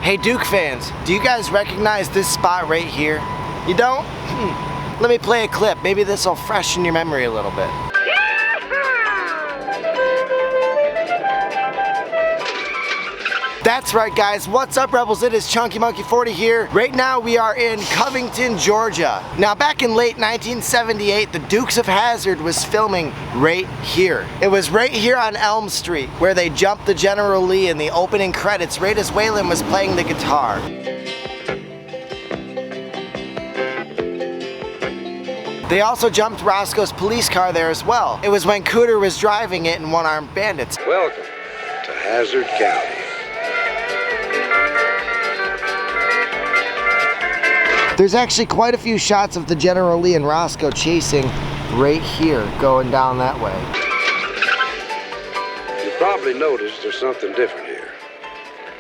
Hey Duke fans, do you guys recognize this spot right here? You don't? Let me play a clip. Maybe this will freshen your memory a little bit. That's right guys, what's up Rebels? It is Chunky Monkey 40 here. Right now we are in Covington, Georgia. Now back in late 1978, the Dukes of HAZZARD was filming right here. It was right here on Elm Street where they jumped the General Lee in the opening credits right as Waylon was playing the guitar. They also jumped Roscoe's police car there as well. It was when Cooter was driving it in One-Armed Bandits. Welcome to Hazzard County. There's actually quite a few shots of the General Lee and Roscoe chasing right here, going down that way. You probably noticed there's something different here.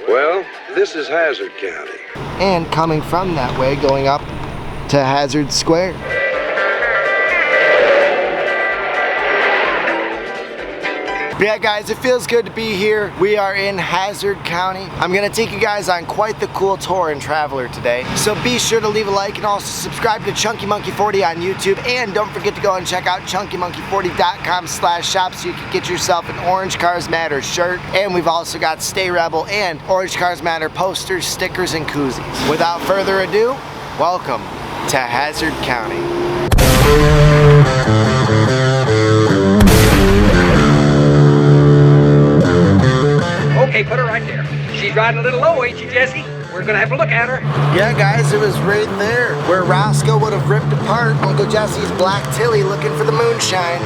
Well, this is Hazzard County. And coming from that way, going up to Hazzard Square. But yeah guys, it feels good to be here. We are in Hazzard County. I'm gonna take you guys on quite the cool tour in Traveler today. So be sure to leave a like and also subscribe to Chunky Monkey 40 on YouTube. And don't forget to go and check out chunkymonkey40.com/shop so you can get yourself an Orange Cars Matter shirt. And we've also got Stay Rebel and Orange Cars Matter posters, stickers, and koozies. Without further ado, welcome to Hazzard County. Okay, put her right there. She's riding a little low, ain't she, Jesse? We're gonna have to look at her. Yeah, guys, it was right there where Roscoe would have ripped apart Uncle Jesse's black Tilly looking for the moonshine.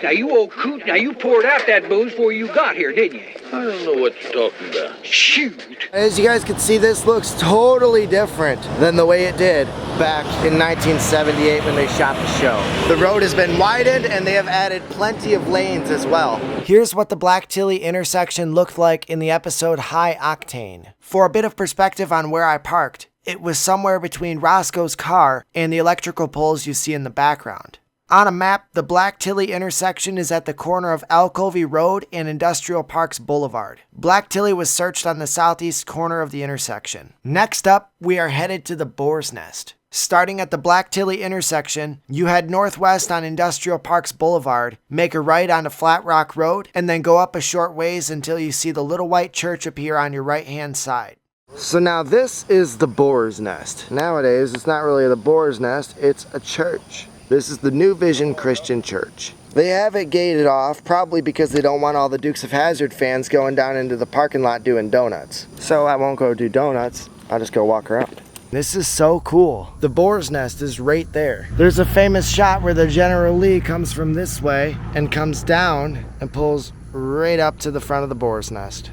Now, you old coot, now you poured out that booze before you got here, didn't you? I don't know what you're talking about. Shoot. As you guys can see, this looks totally different than the way it did back in 1978 when they shot the show. The road has been widened and they have added plenty of lanes as well. Here's what the Black Tilly intersection looked like in the episode High Octane. For a bit of perspective on where I parked, it was somewhere between Roscoe's car and the electrical poles you see in the background. On a map, the Black Tilly intersection is at the corner of Alcovey Road and Industrial Parks Boulevard. Black Tilly was searched on the southeast corner of the intersection. Next up, we are headed to the Boars Nest. Starting at the Black Tilly intersection, you head northwest on Industrial Parks Boulevard, make a right onto Flat Rock Road, and then go up a short ways until you see the little white church appear on your right-hand side. So now this is the Boars Nest. Nowadays, it's not really the Boars Nest, it's a church. This is the New Vision Christian Church. They have it gated off, probably because they don't want all the Dukes of HAZZARD fans going down into the parking lot doing donuts. So I won't go do donuts, I'll just go walk around. This is so cool. The Boars Nest is right there. There's a famous shot where the General Lee comes from this way and comes down and pulls right up to the front of the Boars Nest.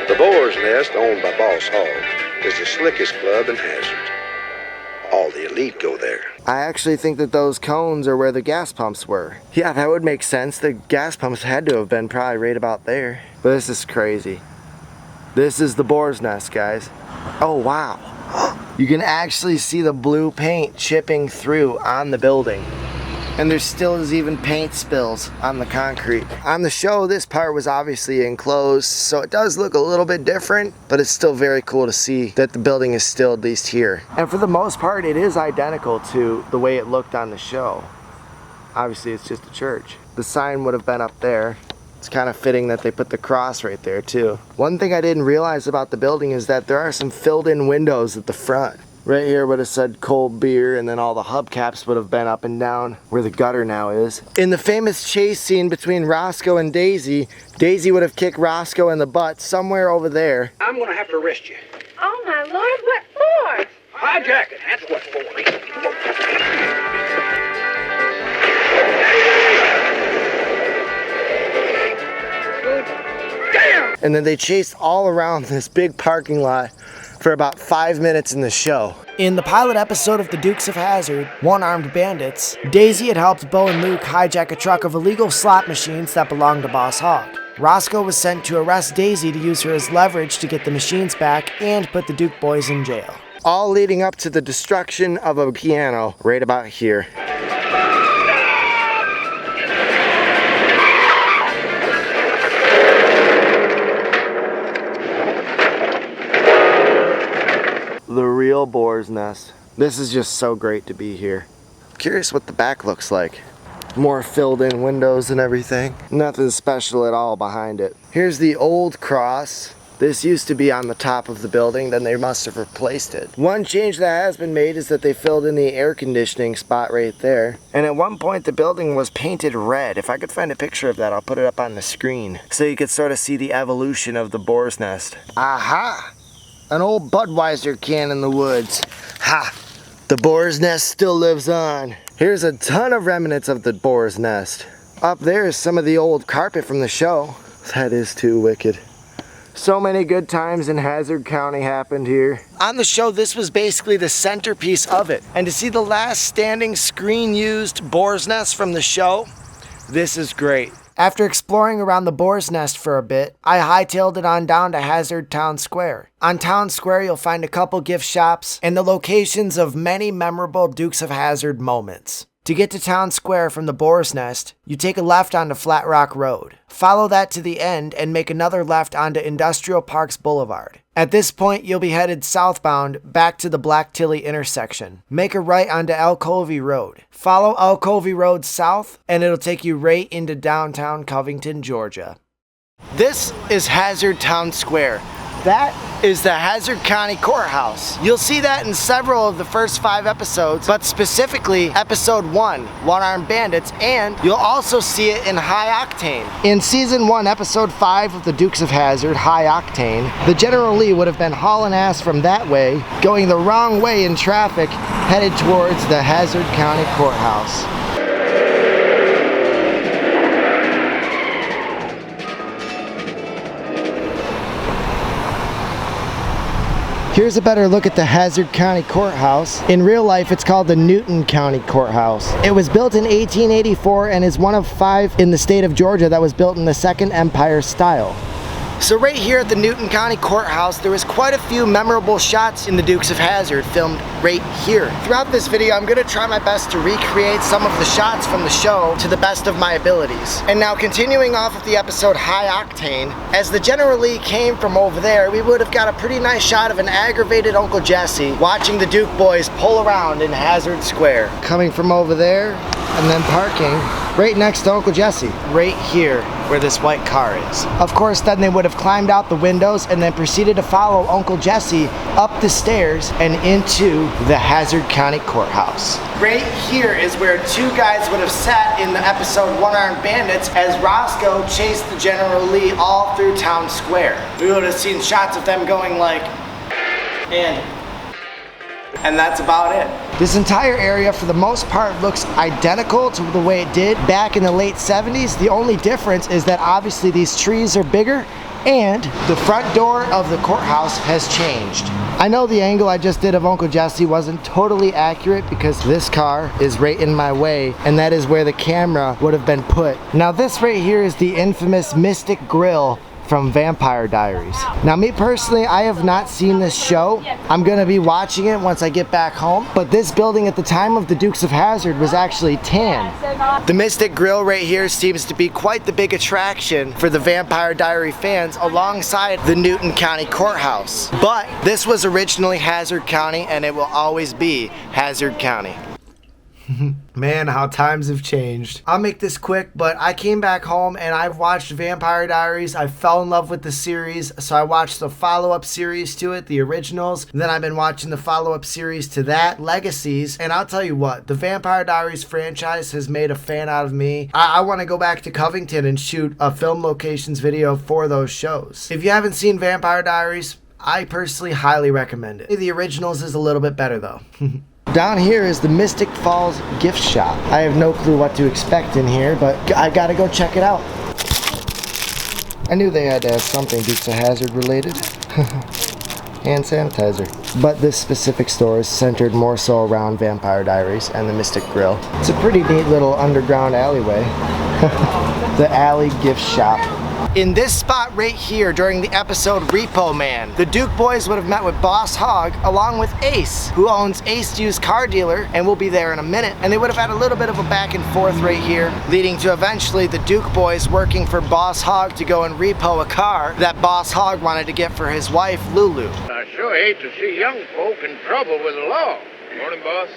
The Boars Nest, owned by Boss Hogg, is the slickest club in Hazzard. All the elite go there. I actually think that those cones are where the gas pumps were. Yeah, that would make sense. The gas pumps had to have been probably right about there. But this is crazy. This is the Boars Nest, guys. Oh, wow. You can actually see the blue paint chipping through on the building. And there still is even paint spills on the concrete. On the show, this part was obviously enclosed, so it does look a little bit different, but it's still very cool to see that the building is still at least here. And for the most part, it is identical to the way it looked on the show. Obviously, it's just a church. The sign would have been up there. It's kind of fitting that they put the cross right there, too. One thing I didn't realize about the building is that there are some filled-in windows at the front. Right here would have said cold beer, and then all the hubcaps would have been up and down where the gutter now is. In the famous chase scene between Roscoe and Daisy, Daisy would have kicked Roscoe in the butt somewhere over there. I'm gonna have to arrest you. Oh my Lord, what for? Hijacking, that's what for. Damn! And then they chased all around this big parking lot for about 5 minutes in the show. In the pilot episode of the Dukes of HAZZARD, One-Armed Bandits, Daisy had helped Bo and Luke hijack a truck of illegal slot machines that belonged to Boss Hogg. Roscoe was sent to arrest Daisy to use her as leverage to get the machines back and put the Duke boys in jail. All leading up to the destruction of a piano right about here. the real Boars Nest. This is just so great to be here. Curious what the back looks like. More filled in windows and everything. Nothing special at all behind it. Here's the old cross. This used to be on the top of the building, then they must have replaced it. One change that has been made is that they filled in the air conditioning spot right there. And at one point the building was painted red. If I could find a picture of that, I'll put it up on the screen so you could sort of see the evolution of the Boars Nest. Aha! An old Budweiser can in the woods. Ha! The Boars Nest still lives on. Here's a ton of remnants of the Boars Nest. Up there is some of the old carpet from the show. That is too wicked. So many good times in Hazzard County happened here. On the show, this was basically the centerpiece of it. And to see the last standing screen-used Boars Nest from the show, this is great. After exploring around the Boars Nest for a bit, I hightailed it on down to Hazzard Town Square. On Town Square, you'll find a couple gift shops and the locations of many memorable Dukes of Hazzard moments. To get to Town Square from the Boars Nest, you take a left onto Flat Rock Road. Follow that to the end and make another left onto Industrial Parks Boulevard. At this point, you'll be headed southbound back to the Black Tilly intersection. Make a right onto Alcovey Road. Follow Alcovey Road south and it'll take you right into downtown Covington, Georgia. This is Hazzard Town Square. That is the Hazzard County Courthouse. You'll see that in several of the first 5 episodes, but specifically episode 1, One-Armed Bandits, and you'll also see it in High Octane. In season 1, episode 5 of the Dukes of Hazzard, High Octane, the General Lee would have been hauling ass from that way, going the wrong way in traffic, headed towards the Hazzard County Courthouse. Here's a better look at the Hazzard County Courthouse. In real life, it's called the Newton County Courthouse. It was built in 1884 and is one of 5 in the state of Georgia that was built in the Second Empire style. So right here at the Newton County Courthouse, there was quite a few memorable shots in the Dukes of Hazzard filmed right here. Throughout this video, I'm gonna try my best to recreate some of the shots from the show to the best of my abilities. And now continuing off of the episode High Octane, as the General Lee came from over there, we would have got a pretty nice shot of an aggravated Uncle Jesse watching the Duke boys pull around in Hazzard Square. Coming from over there and then parking right next to Uncle Jesse, right here where this white car is. Of course, then they would have climbed out the windows and then proceeded to follow Uncle Jesse up the stairs and into the Hazzard County Courthouse. Right here is where 2 guys would have sat in the episode One-Armed Bandits as Roscoe chased the General Lee all through Town Square. We would have seen shots of them going like, and that's about it. This entire area for the most part looks identical to the way it did back in the late 70s. The only difference is that obviously these trees are bigger and the front door of the courthouse has changed. I know the angle I just did of Uncle Jesse wasn't totally accurate because this car is right in my way and that is where the camera would have been put. Now this right here is the infamous Mystic Grill from Vampire Diaries. Now me personally, I have not seen this show. I'm gonna be watching it once I get back home, but this building at the time of the Dukes of Hazzard was actually tan. The Mystic Grill right here seems to be quite the big attraction for the Vampire Diary fans alongside the Newton County Courthouse. But this was originally Hazzard County and it will always be Hazzard County. Man, how times have changed. I'll make this quick, but I came back home and I've watched Vampire Diaries. I fell in love with the series, so I watched the follow-up series to it, the originals. Then I've been watching the follow-up series to that, Legacies. And I'll tell you what, the Vampire Diaries franchise has made a fan out of me. I want to go back to Covington and shoot a film locations video for those shows. If you haven't seen Vampire Diaries, I personally highly recommend it. The originals is a little bit better though. Down here is the Mystic Falls gift shop. I have no clue what to expect in here, but I gotta go check it out. I knew they had to have something Dukes of Hazzard related. Hand sanitizer. But this specific store is centered more so around Vampire Diaries and the Mystic Grill. It's a pretty neat little underground alleyway. The Alley Gift Shop. In this spot right here during the episode Repo Man, the Duke boys would have met with Boss Hogg along with Ace, who owns Ace Used Car Dealer, and we'll be there in a minute. And they would have had a little bit of a back and forth right here, leading to eventually the Duke boys working for Boss Hogg to go and repo a car that Boss Hogg wanted to get for his wife, Lulu. I sure hate to see young folk in trouble with the law. Morning, boss.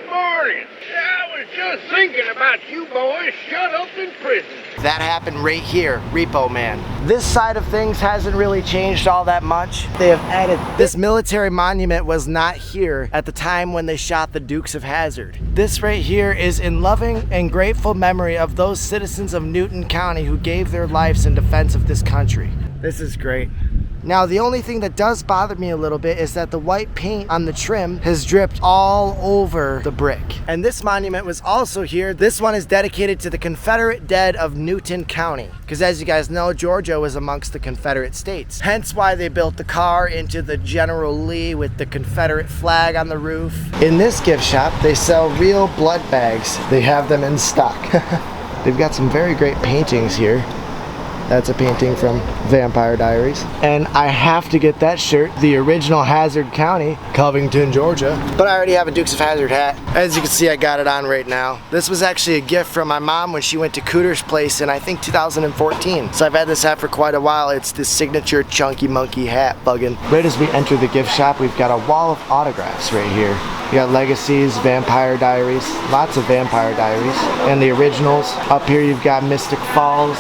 Morning. I was just thinking about you boys shut up in prison. That happened right here, Repo Man. This side of things hasn't really changed all that much. They have added, this military monument was not here at the time when they shot the Dukes of HAZZARD. This right here is in loving and grateful memory of those citizens of Newton County who gave their lives in defense of this country. This is great. Now, the only thing that does bother me a little bit is that the white paint on the trim has dripped all over the brick. And this monument was also here. This one is dedicated to the Confederate dead of Newton County. Because as you guys know, Georgia was amongst the Confederate states. Hence why they built the car into the General Lee with the Confederate flag on the roof. In this gift shop, they sell real blood bags. They have them in stock. They've got some very great paintings here. That's a painting from Vampire Diaries. And I have to get that shirt, the original Hazzard County, Covington, Georgia. But I already have a Dukes of HAZZARD hat. As you can see, I got it on right now. This was actually a gift from my mom when she went to Cooter's place in, I think, 2014. So I've had this hat for quite a while. It's the signature Chunky Monkey hat buggin'. Right as we enter the gift shop, we've got a wall of autographs right here. You got Legacies, Vampire Diaries, lots of Vampire Diaries, and the originals. Up here you've got Mystic Falls.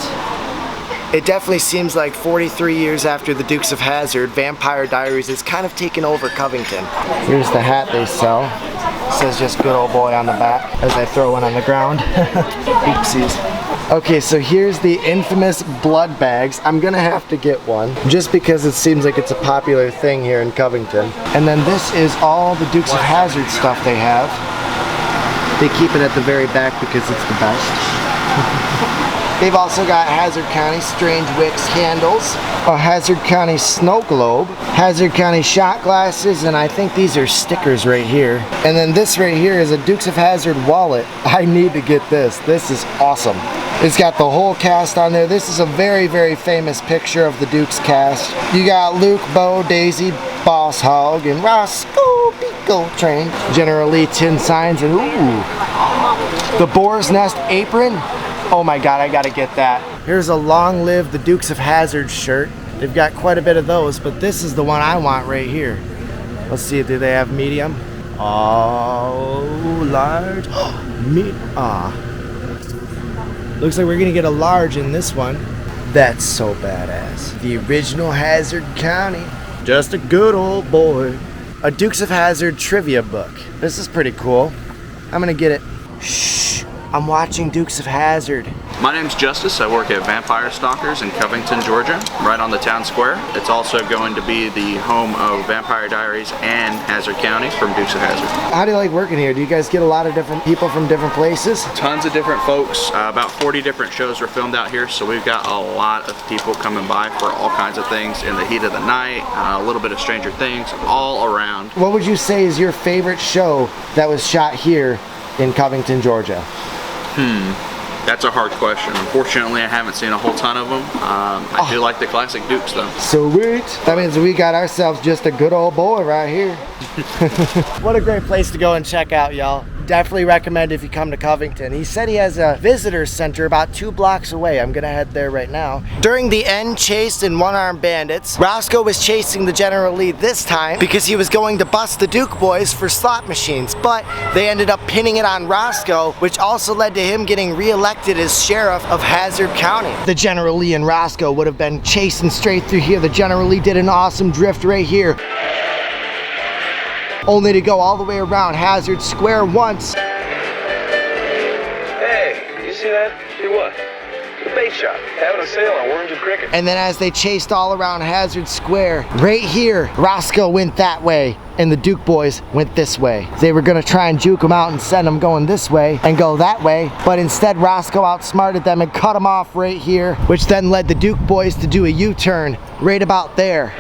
It definitely seems like 43 years after the Dukes of HAZZARD, Vampire Diaries is kind of taken over Covington. Here's the hat they sell. It says just good old boy on the back as I throw one on the ground. Oopsies. Okay, so here's the infamous blood bags. I'm gonna have to get one just because it seems like it's a popular thing here in Covington. And then this is all the Dukes of HAZZARD stuff they have. They keep it at the very back because it's the best. They've also got HAZZARD County Strange Wicks candles, a HAZZARD County snow globe, HAZZARD County shot glasses, and I think these are stickers right here. And then this right here is a Dukes of HAZZARD wallet. I need to get this. This is awesome. It's got the whole cast on there. This is a very, very famous picture of the Dukes cast. You got Luke, Bo, Daisy, Boss Hogg, and Roscoe Pico Train. General Lee tin signs, and ooh, the Boars Nest apron. Oh my god, I gotta get that. Here's a Long Live the Dukes of HAZZARD shirt. They've got quite a bit of those, but this is the one I want right here. Let's see, do they have medium? Oh, large. Looks like we're gonna get a large in this one. That's so badass. The original HAZZARD County. Just a good old boy. A Dukes of HAZZARD trivia book. This is pretty cool. I'm gonna get it. Shh. I'm watching Dukes of HAZZARD. My name's Justice. I work at Vampire Stalkers in Covington, Georgia, right on the town square. It's also going to be the home of Vampire Diaries and HAZZARD County from Dukes of HAZZARD. How do you like working here? Do you guys get a lot of different people from different places? Tons of different folks. About 40 different shows were filmed out here, so we've got a lot of people coming by for all kinds of things in the heat of the night, a little bit of Stranger Things, all around. What would you say is your favorite show that was shot here in Covington, Georgia? That's a hard question. Unfortunately, I haven't seen a whole ton of them. I do like the classic Dukes though. Sweet. That means we got ourselves just a good old boy right here. What a great place to go and check out, y'all. Definitely recommend if you come to Covington. He said he has a visitor center about 2 blocks away. I'm gonna head there right now. During the end chase in One-Armed Bandits, Roscoe was chasing the General Lee this time because he was going to bust the Duke boys for slot machines, but they ended up pinning it on Roscoe, which also led to him getting re-elected as sheriff of HAZZARD County. The General Lee and Roscoe would have been chasing straight through here. The General Lee did an awesome drift right here, only to go all the way around HAZZARD Square once. Hey, you see that? See what? The bait shop, having a sale on worms and cricket. And then as they chased all around HAZZARD Square, right here, Roscoe went that way, and the Duke boys went this way. They were gonna try and juke them out and send them going this way and go that way, but instead Roscoe outsmarted them and cut them off right here, which then led the Duke boys to do a U-turn right about there.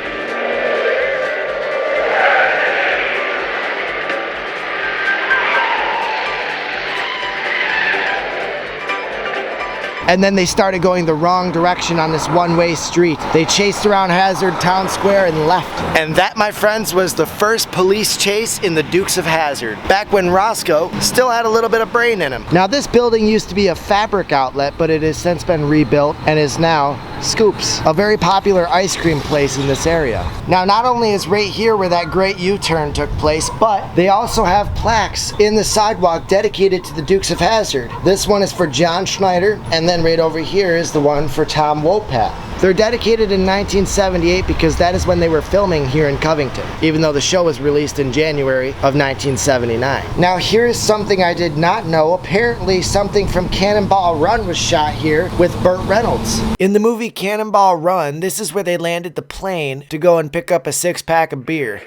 and then they started going the wrong direction on this one-way street. They chased around Hazzard Town Square and left. And that, my friends, was the first police chase in the Dukes of Hazzard, back when Roscoe still had a little bit of brain in him. Now, this building used to be a fabric outlet, but it has since been rebuilt and is now Scoops, a very popular ice cream place in this area. Now, not only is right here where that great U-turn took place, but they also have plaques in the sidewalk dedicated to the Dukes of Hazzard. This one is for John Schneider, and then right over here is the one for Tom Wopat. They're dedicated in 1978 because that is when they were filming here in Covington, even though the show was released in January of 1979. Now, here's something I did not know. Apparently, something from Cannonball Run was shot here with Burt Reynolds. In the movie Cannonball Run, this is where they landed the plane to go and pick up a six-pack of beer.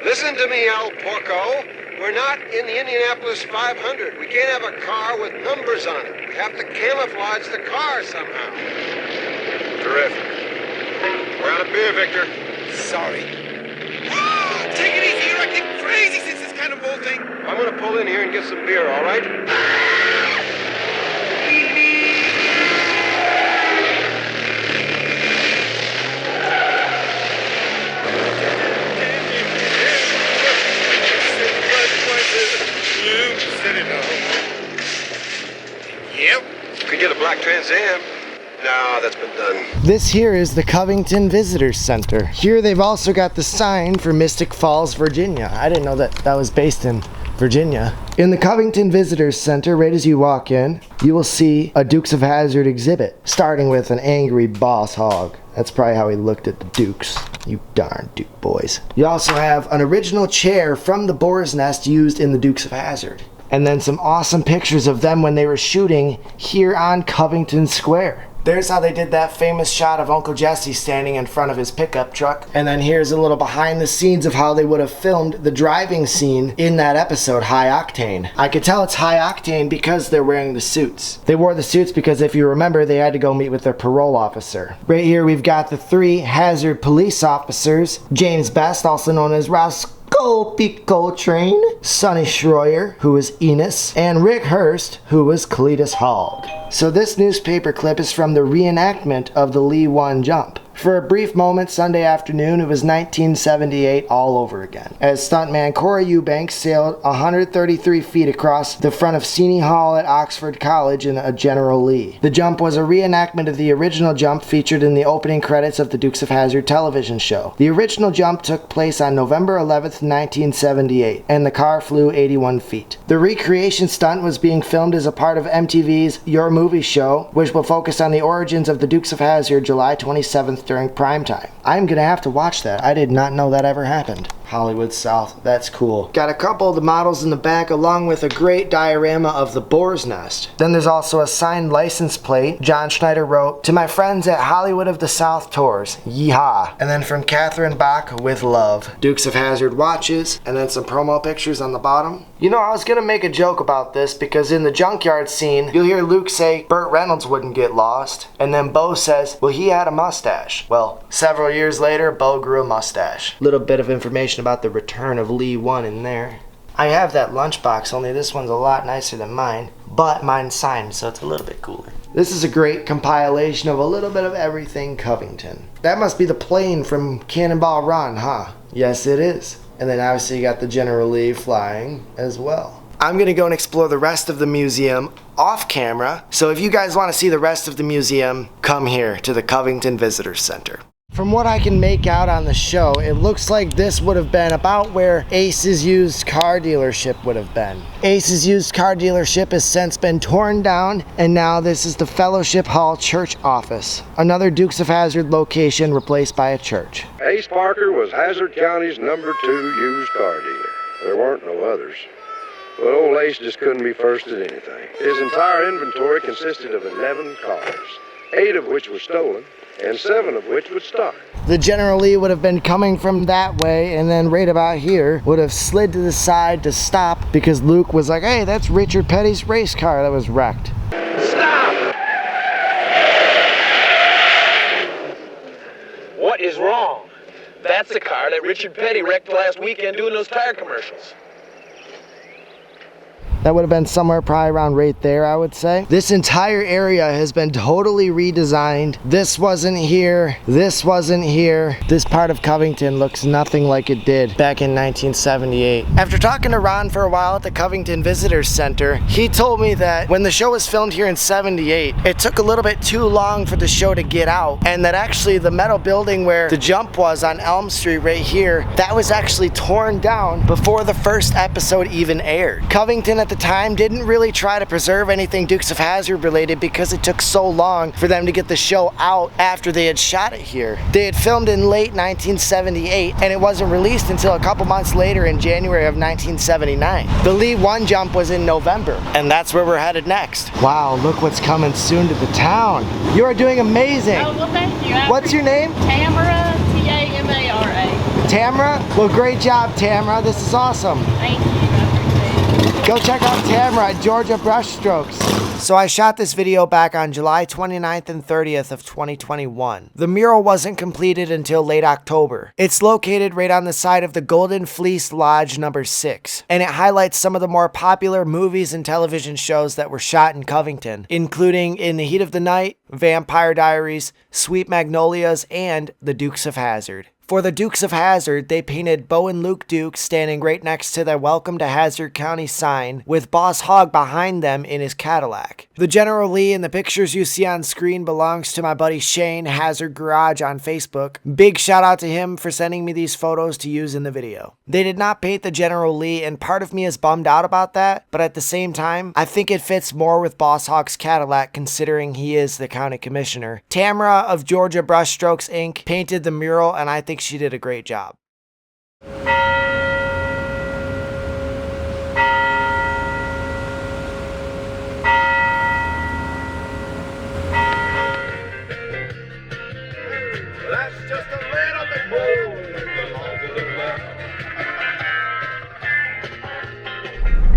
Listen to me, Al Porco. We're not in the Indianapolis 500. We can't have a car with numbers on it. We have to camouflage the car somehow. Terrific. We're out of beer, Victor. Sorry. Take it easy. You're acting crazy since this kind of whole thing. I'm gonna pull in here and get some beer, all right? Yep. Could get a black Trans Am. No, that's been done. This here is the Covington Visitors Center. Here they've also got the sign for Mystic Falls, Virginia. I didn't know that was based in Virginia. In the Covington Visitors Center, right as you walk in, you will see a Dukes of Hazzard exhibit, starting with an angry boss hog. That's probably how he looked at the Dukes. You darn Duke boys. You also have an original chair from the Boars Nest used in the Dukes of Hazzard. And then some awesome pictures of them when they were shooting here on Covington Square. There's how they did that famous shot of Uncle Jesse standing in front of his pickup truck. And then here's a little behind the scenes of how they would have filmed the driving scene in that episode, High Octane. I could tell it's High Octane because they're wearing the suits. They wore the suits because, if you remember, they had to go meet with their parole officer. Right here we've got the three Hazzard police officers. James Best, also known as Roscoe Train, Sonny Schroyer, who was Enos, and Rick Hurst, who was Cletus Hogg. So this newspaper clip is from the reenactment of the Lee 1 jump. For a brief moment Sunday afternoon, it was 1978 all over again, as stuntman Corey Eubanks sailed 133 feet across the front of Seney Hall at Oxford College in a General Lee. The jump was a reenactment of the original jump featured in the opening credits of the Dukes of Hazzard television show. The original jump took place on November 11th, 1978, and the car flew 81 feet. The recreation stunt was being filmed as a part of MTV's Your Movie show, which will focus on the origins of the Dukes of Hazzard July 27th during prime time. I'm gonna have to watch that. I did not know that ever happened. Hollywood South, that's cool. Got a couple of the models in the back along with a great diorama of the Boars Nest. Then there's also a signed license plate. John Schneider wrote, "To my friends at Hollywood of the South Tours, yeehaw." And then from Catherine Bach, "With love." Dukes of Hazzard watches, and then some promo pictures on the bottom. You know, I was gonna make a joke about this because in the junkyard scene, you'll hear Luke say Burt Reynolds wouldn't get lost, and then Bo says, well, he had a mustache. Well, several years later, Bo grew a mustache. Little bit of information about the return of Lee 1 in there. I have that lunchbox, only this one's a lot nicer than mine, but mine's signed, so it's a little bit cooler. This is a great compilation of a little bit of everything Covington. That must be the plane from Cannonball Run, huh? Yes, it is. And then obviously you got the General Lee flying as well. I'm gonna go and explore the rest of the museum off camera, so if you guys want to see the rest of the museum, come here to the Covington Visitors Center. From what I can make out on the show, it looks like this would have been about where Ace's used car dealership would have been. Ace's used car dealership has since been torn down, and now this is the Fellowship Hall Church office. Another Dukes of Hazzard location replaced by a church. Ace Parker was Hazzard County's #2 used car dealer. There weren't no others. But old Ace just couldn't be first at anything. His entire inventory consisted of 11 cars, 8 of which were stolen, and 7 of which would stock. The General Lee would have been coming from that way, and then right about here would have slid to the side to stop because Luke was like, hey, that's Richard Petty's race car that was wrecked. Stop! What is wrong? That's the car that Richard Petty wrecked last weekend doing those tire commercials. That would have been somewhere probably around right there, I would say. This entire area has been totally redesigned. This wasn't here. This wasn't here. This part of Covington looks nothing like it did back in 1978. After talking to Ron for a while at the Covington Visitors Center, he told me that when the show was filmed here in 78, it took a little bit too long for the show to get out, and that actually the metal building where the jump was on Elm Street right here, that was actually torn down before the first episode even aired. Covington at the time didn't really try to preserve anything Dukes of Hazzard related because it took so long for them to get the show out after they had shot it here. They had filmed in late 1978 and it wasn't released until a couple months later in January of 1979. The Lee 1 jump was in November, and that's where we're headed next. Wow, look what's coming soon to the town. You are doing amazing. Oh, well, thank you. What's your name? Tamara, T-A-M-A-R-A. Tamara? Well, great job, Tamara. This is awesome. Thank you. I appreciate it. Go check out Tamara at Georgia Brushstrokes. So I shot this video back on July 29th and 30th of 2021. The mural wasn't completed until late October. It's located right on the side of the Golden Fleece Lodge number 6, and it highlights some of the more popular movies and television shows that were shot in Covington, including In the Heat of the Night, Vampire Diaries, Sweet Magnolias, and The Dukes of Hazzard. For the Dukes of Hazzard, they painted Bo and Luke Duke standing right next to their Welcome to Hazzard County sign, with Boss Hogg behind them in his Cadillac. The General Lee in the pictures you see on screen belongs to my buddy Shane, Hazzard Garage on Facebook. Big shout out to him for sending me these photos to use in the video. They did not paint the General Lee, and part of me is bummed out about that, but at the same time, I think it fits more with Boss Hogg's Cadillac considering he is the county commissioner. Tamara of Georgia Brushstrokes Inc. painted the mural, and I think she did a great job. That's just a little bit more.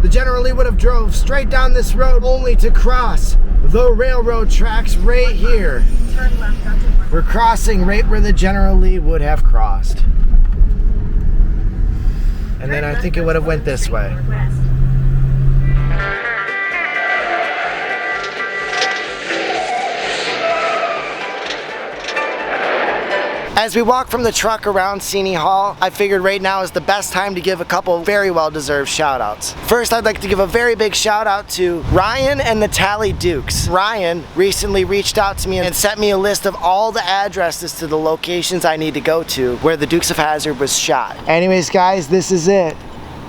The General Lee would have drove straight down this road only to cross the railroad tracks right here. We're crossing right where the General Lee would have crossed. And then I think it would have went this way. As we walk from the truck around Cheney Hall, I figured right now is the best time to give a couple very well-deserved shout-outs. First, I'd like to give a very big shout-out to Ryan and the Tally Dukes. Ryan recently reached out to me and sent me a list of all the addresses to the locations I need to go to where the Dukes of Hazzard was shot. Anyways, guys, this is it.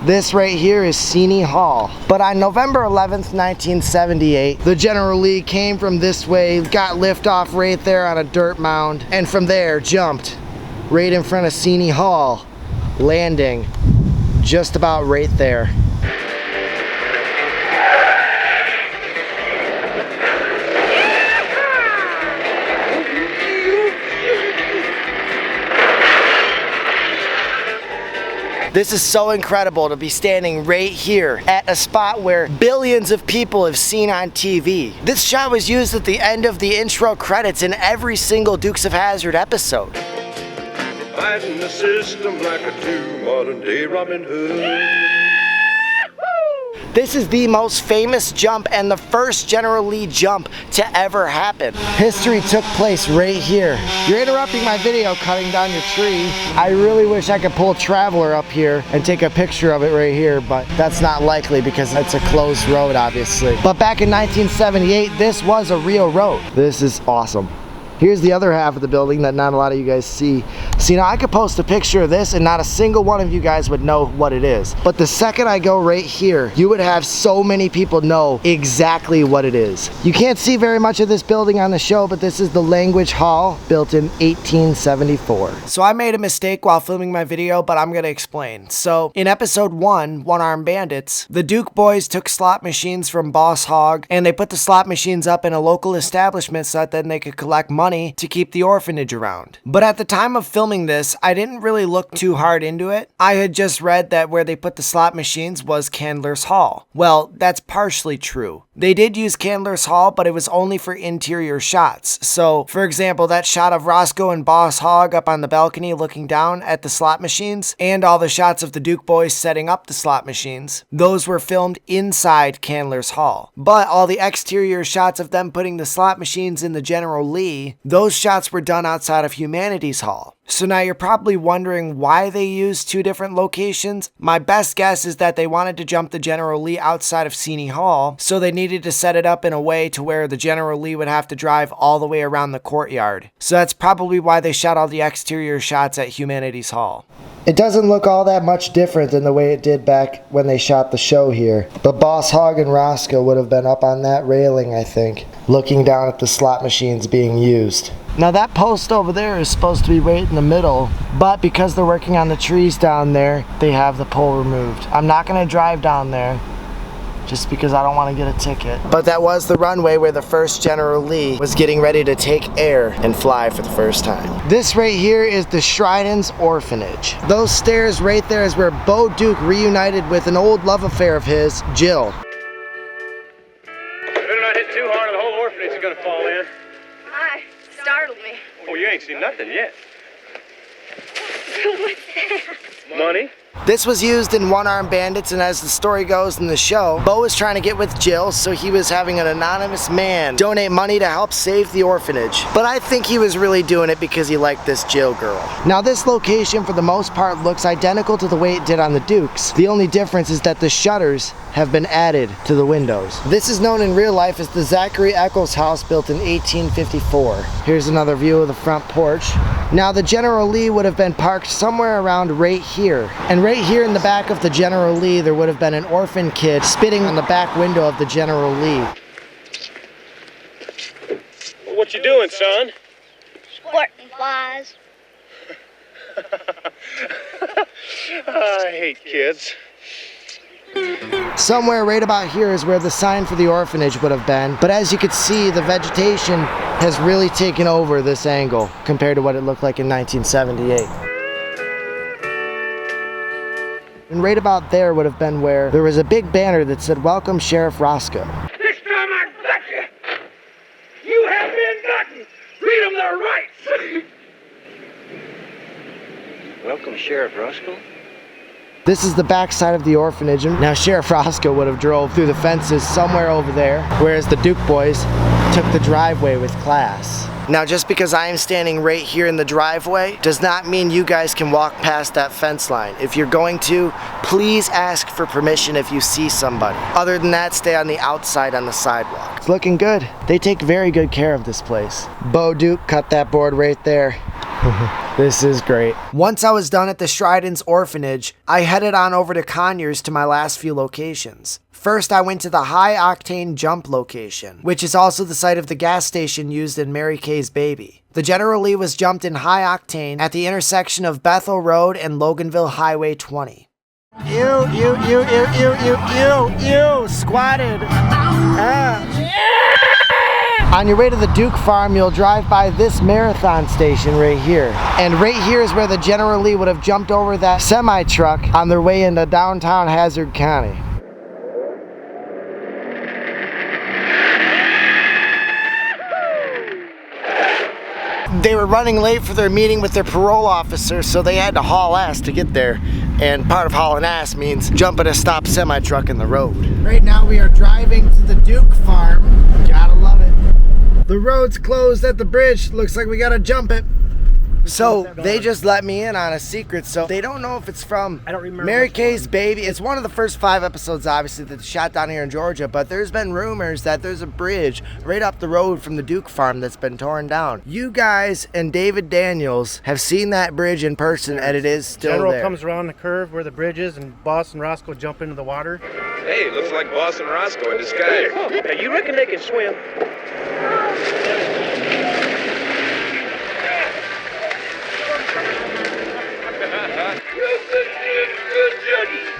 This right here is Cheney Hall. But on November 11th, 1978, the General Lee came from this way, got liftoff right there on a dirt mound, and from there jumped right in front of Cheney Hall, landing just about right there. This is so incredible to be standing right here at a spot where billions of people have seen on TV. This shot was used at the end of the intro credits in every single Dukes of Hazzard episode. Fighting the system like a true modern day Robin Hood. This is the most famous jump and the first General Lee jump to ever happen. History took place right here. You're interrupting my video cutting down your tree. I really wish I could pull Traveler up here and take a picture of it right here, but that's not likely because it's a closed road, obviously. But back in 1978, this was a real road. This is awesome. Here's the other half of the building that not a lot of you guys see. See, now I could post a picture of this and not a single one of you guys would know what it is. But the second I go right here, you would have so many people know exactly what it is. You can't see very much of this building on the show, but this is the Language Hall, built in 1874. So I made a mistake while filming my video, but I'm gonna explain. So in episode 1, One Armed Bandits, the Duke boys took slot machines from Boss Hogg and they put the slot machines up in a local establishment so that then they could collect money money to keep the orphanage around. But at the time of filming this, I didn't really look too hard into it. I had just read that where they put the slot machines was Candler's Hall. Well, that's partially true. They did use Candler's Hall, but it was only for interior shots. So, for example, that shot of Roscoe and Boss Hogg up on the balcony looking down at the slot machines, and all the shots of the Duke boys setting up the slot machines, those were filmed inside Candler's Hall. But all the exterior shots of them putting the slot machines in the General Lee, those shots were done outside of Humanities Hall. So now you're probably wondering why they used two different locations. My best guess is that they wanted to jump the General Lee outside of Seney Hall, so they needed to set it up in a way to where the General Lee would have to drive all the way around the courtyard. So that's probably why they shot all the exterior shots at Humanities Hall. It doesn't look all that much different than the way it did back when they shot the show here. But Boss Hogg and Roscoe would have been up on that railing, I think, looking down at the slot machines being used. Now that post over there is supposed to be right in the middle, but because they're working on the trees down there, they have the pole removed. I'm not going to drive down there, just because I don't want to get a ticket. But that was the runway where the first General Lee was getting ready to take air and fly for the first time. This right here is the Shriden's Orphanage. Those stairs right there is where Bo Duke reunited with an old love affair of his, Jill. Better not hit too hard or the whole orphanage is gonna fall in. Hi, startled me. Oh, you ain't seen nothing yet. What's that? Money? This was used in One Armed Bandits, and as the story goes in the show, Bo was trying to get with Jill, so he was having an anonymous man donate money to help save the orphanage. But I think he was really doing it because he liked this Jill girl. Now this location for the most part looks identical to the way it did on the Dukes. The only difference is that the shutters have been added to the windows. This is known in real life as the Zachary Eccles house, built in 1854. Here's another view of the front porch. Now the General Lee would have been parked somewhere around right here. And right here in the back of the General Lee, there would have been an orphan kid spitting on the back window of the General Lee. What you doing, son? Squirting flies. I hate kids. Somewhere right about here is where the sign for the orphanage would have been, but as you can see, the vegetation has really taken over this angle compared to what it looked like in 1978. And right about there would have been where there was a big banner that said, "Welcome Sheriff Roscoe." This time I got you. You have been gotten. Freedom their rights. Welcome, Sheriff Roscoe. This is the back side of the orphanage, and now Sheriff Roscoe would have drove through the fences somewhere over there, whereas the Duke boys took the driveway with class. Now just because I am standing right here in the driveway does not mean you guys can walk past that fence line. If you're going to, please ask for permission if you see somebody. Other than that, stay on the outside on the sidewalk. It's looking good. They take very good care of this place. Bo Duke cut that board right there. This is great. Once I was done at the Shriden's Orphanage, I headed on over to Conyers to my last few locations. First, I went to the High Octane Jump location, which is also the site of the gas station used in Mary Kay's Baby. The General Lee was jumped in High Octane at the intersection of Bethel Road and Loganville Highway 20. You, squatted. On your way to the Duke farm, you'll drive by this marathon station right here. And right here is where the General Lee would have jumped over that semi-truck on their way into downtown Hazzard County. They were running late for their meeting with their parole officer, so they had to haul ass to get there. And part of hauling ass means jumping a stopped semi-truck in the road. Right now we are driving to the Duke farm. Gotta love it. The road's closed at the bridge. Looks like we gotta jump it. So they just let me in on a secret, so they don't know if it's from Mary Kay's Baby. It's one of the first 5 episodes, obviously, that's shot down here in Georgia, but there's been rumors that there's a bridge right up the road from the Duke farm that's been torn down. You guys and David Daniels have seen that bridge in person, and it is still General there. comes around the curve where the bridge is, and Boss and Roscoe jump into the water. Hey, looks like Boss and Roscoe in disguise. Hey, you reckon they can swim?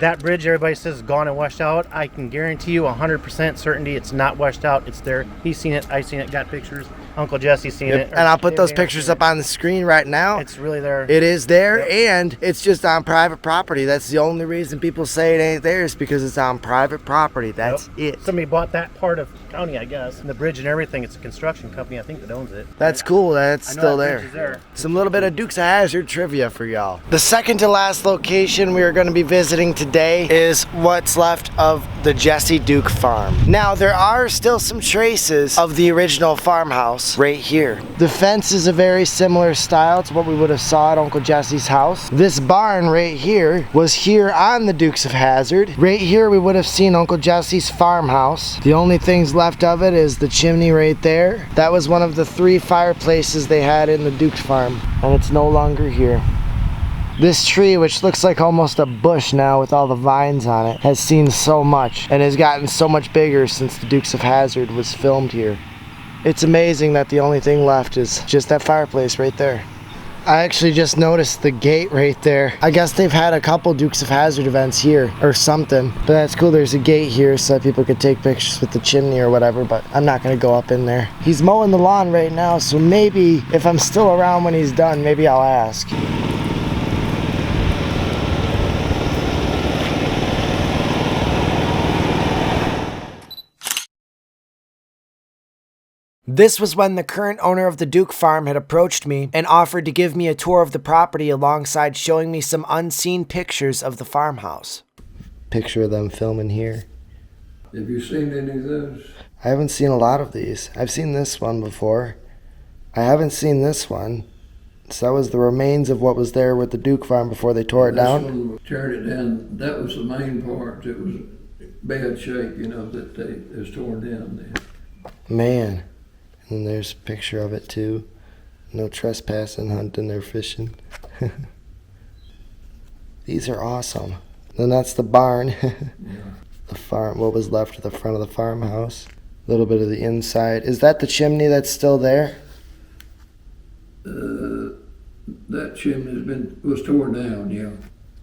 That bridge, everybody says, is gone and washed out. I can guarantee you 100% certainty it's not washed out. It's there. He's seen it. I've seen it. Got pictures. Uncle Jesse seen it. And I'll put those pictures up on the screen right now. It's really there. It is there, and it's just on private property. That's the only reason people say it ain't theirs, because it's on private property. That's it. Somebody bought that part of county, I guess. And the bridge and everything, it's a construction company, I think, that owns it. That's cool. That's still that there. bridge is there. Some little bit of Dukes of Hazzard trivia for y'all. The second to last location we are going to be visiting today is what's left of the Jesse Duke farm. Now, there are still some traces of the original farmhouse right here. The fence is a very similar style to what we would have saw at Uncle Jesse's house. This barn right here was here on the Dukes of Hazzard. Right here we would have seen Uncle Jesse's farmhouse. The only things left of it is the chimney right there. That was one of the 3 fireplaces they had in the Duke's farm, and it's no longer here. This tree, which looks like almost a bush now with all the vines on it, has seen so much and has gotten so much bigger since the Dukes of Hazzard was filmed here. It's amazing that the only thing left is just that fireplace right there. I actually just noticed the gate right there. I guess they've had a couple Dukes of Hazzard events here or something, but that's cool. There's a gate here so that people could take pictures with the chimney or whatever, but I'm not gonna go up in there. He's mowing the lawn right now, so maybe if I'm still around when he's done, maybe I'll ask. This was when the current owner of the Duke farm had approached me and offered to give me a tour of the property alongside showing me some unseen pictures of the farmhouse. Picture of them filming here. Have you seen any of those? I haven't seen a lot of these. I've seen this one before. I haven't seen this one. So that was the remains of what was there with the Duke farm before they tore it down? This one teared it down. That was the main part. It was bad shape, you know, that it was torn down there. Man. And there's a picture of it too. No trespassing, hunting, or fishing. These are awesome. Then that's the barn. Yeah. The farm, what was left of the front of the farmhouse. A little bit of the inside. Is that the chimney that's still there? That chimney was torn down, yeah.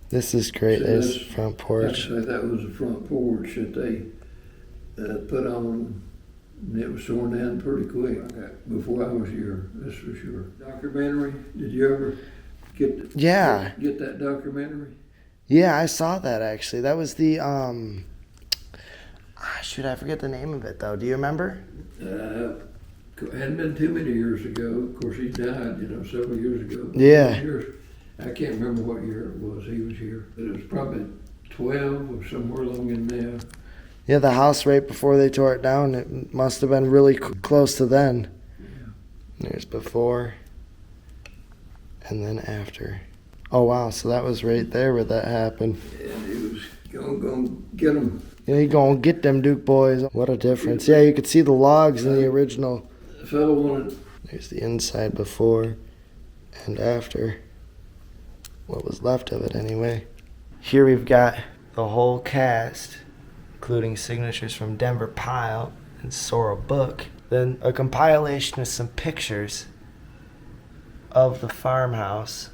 This is great. So there's the front porch. That was the front porch that they put on. And it was torn down pretty quick before I was here, that's for sure. Documentary, did you ever get that documentary? Yeah, I saw that actually. That was the, shoot, I forget the name of it though. Do you remember? Hadn't been too many years ago. Of course, he died, you know, several years ago. Yeah. I can't remember what year it was he was here, but it was probably 12 or somewhere along in there. Yeah, the house right before they tore it down, it must have been really close to then. Yeah. There's before and then after. Oh wow, so that was right there where that happened. And he was gonna get them. Yeah, he gonna get them Duke boys. What a difference. Yeah, you could see the logs in the original. The fellow wanted. There's the inside before and after. What was left of it anyway. Here we've got the whole cast, including signatures from Denver Pyle and Sorrel Book. Then a compilation of some pictures of the farmhouse.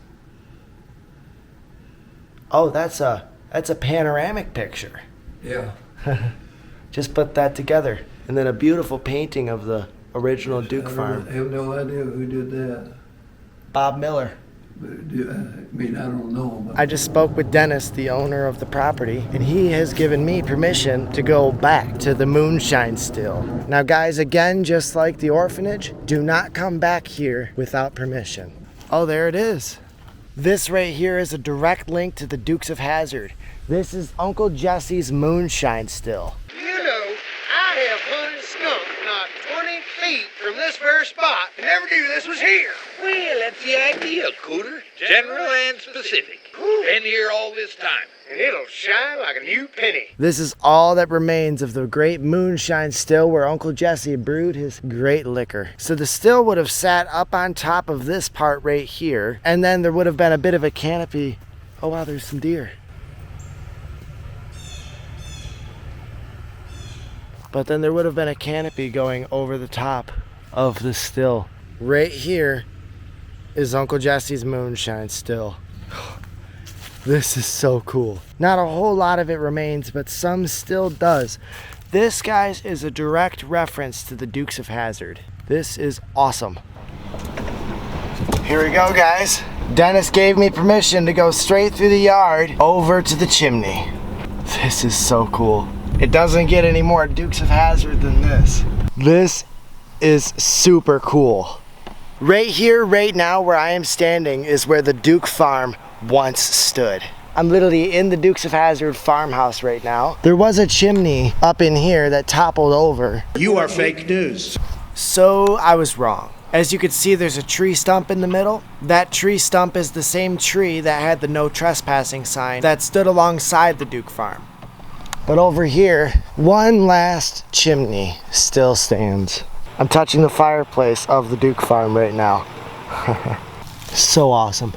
Oh, that's a panoramic picture. Yeah. Just put that together. And then a beautiful painting of the original Duke farm. I have no idea who did that. Bob Miller. But I don't know him. I just spoke with Dennis, the owner of the property, and he has given me permission to go back to the Moonshine still. Now guys, again, just like the orphanage, do not come back here without permission. Oh, there it is. This right here is a direct link to the Dukes of Hazzard. This is Uncle Jesse's Moonshine still. You know, I have hunted skunk not 20 feet from this very spot and never knew this was here. Well, that's the idea, Cooter. General and specific. Been here all this time. And it'll shine like a new penny. This is all that remains of the great Moonshine still where Uncle Jesse brewed his great liquor. So the still would have sat up on top of this part right here, and then there would have been a bit of a canopy. Oh wow, there's some deer. But then there would have been a canopy going over the top of the still. Right here is Uncle Jesse's Moonshine still. This is so cool. Not a whole lot of it remains, but some still does. This, guys, is a direct reference to the Dukes of Hazzard. This is awesome. Here we go, guys. Dennis gave me permission to go straight through the yard over to the chimney. This is so cool. It doesn't get any more Dukes of Hazzard than this. This is super cool. Right here, right now, where I am standing is where the Duke farm once stood. I'm literally in the Dukes of Hazzard farmhouse right now. There was a chimney up in here that toppled over. You are fake news. So I was wrong. As you can see, there's a tree stump in the middle. That tree stump is the same tree that had the no trespassing sign that stood alongside the Duke farm. But over here, one last chimney still stands. I'm touching the fireplace of the Duke farm right now. So awesome.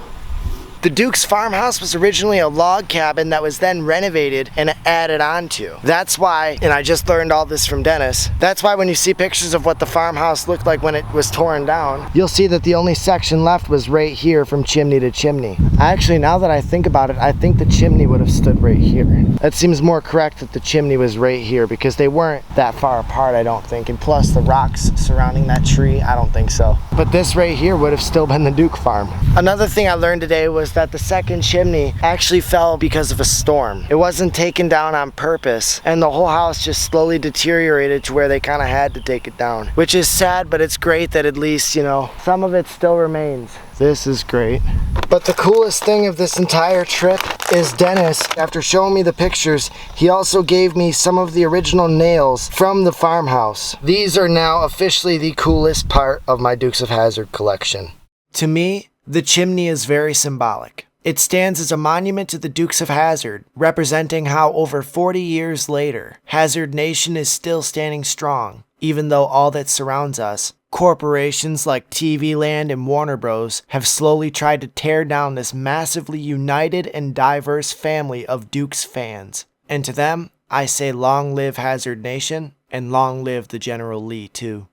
The Duke's farmhouse was originally a log cabin that was then renovated and added onto. That's why, and I just learned all this from Dennis, that's why when you see pictures of what the farmhouse looked like when it was torn down, you'll see that the only section left was right here from chimney to chimney. Actually, now that I think about it, I think the chimney would have stood right here. That seems more correct that the chimney was right here because they weren't that far apart, I don't think. And plus the rocks surrounding that tree, I don't think so. But this right here would have still been the Duke farm. Another thing I learned today was that the second chimney actually fell because of a storm. It wasn't taken down on purpose, and the whole house just slowly deteriorated to where they kind of had to take it down. Which is sad, but it's great that at least, you know, some of it still remains. This is great. But the coolest thing of this entire trip is Dennis, after showing me the pictures, he also gave me some of the original nails from the farmhouse. These are now officially the coolest part of my Dukes of Hazzard collection. To me, the chimney is very symbolic. It stands as a monument to the Dukes of Hazzard, representing how over 40 years later, Hazzard Nation is still standing strong, even though all that surrounds us, corporations like TV Land and Warner Bros. Have slowly tried to tear down this massively united and diverse family of Dukes fans. And to them, I say long live Hazzard Nation, and long live the General Lee too.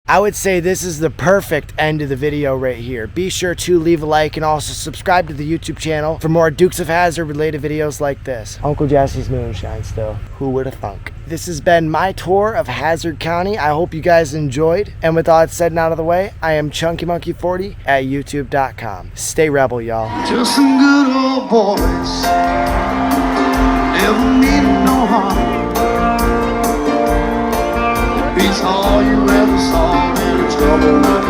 I would say this is the perfect end of the video right here. Be sure to leave a like and also subscribe to the YouTube channel for more Dukes of Hazzard related videos like this. Uncle Jesse's Moonshine still. Who would have thunk? This has been my tour of Hazzard County. I hope you guys enjoyed. And with all that said and out of the way, I am ChunkyMonkey40 at YouTube.com. Stay rebel, y'all. Just some good old boys. Never mean no harm. Beats all you ever saw in trouble.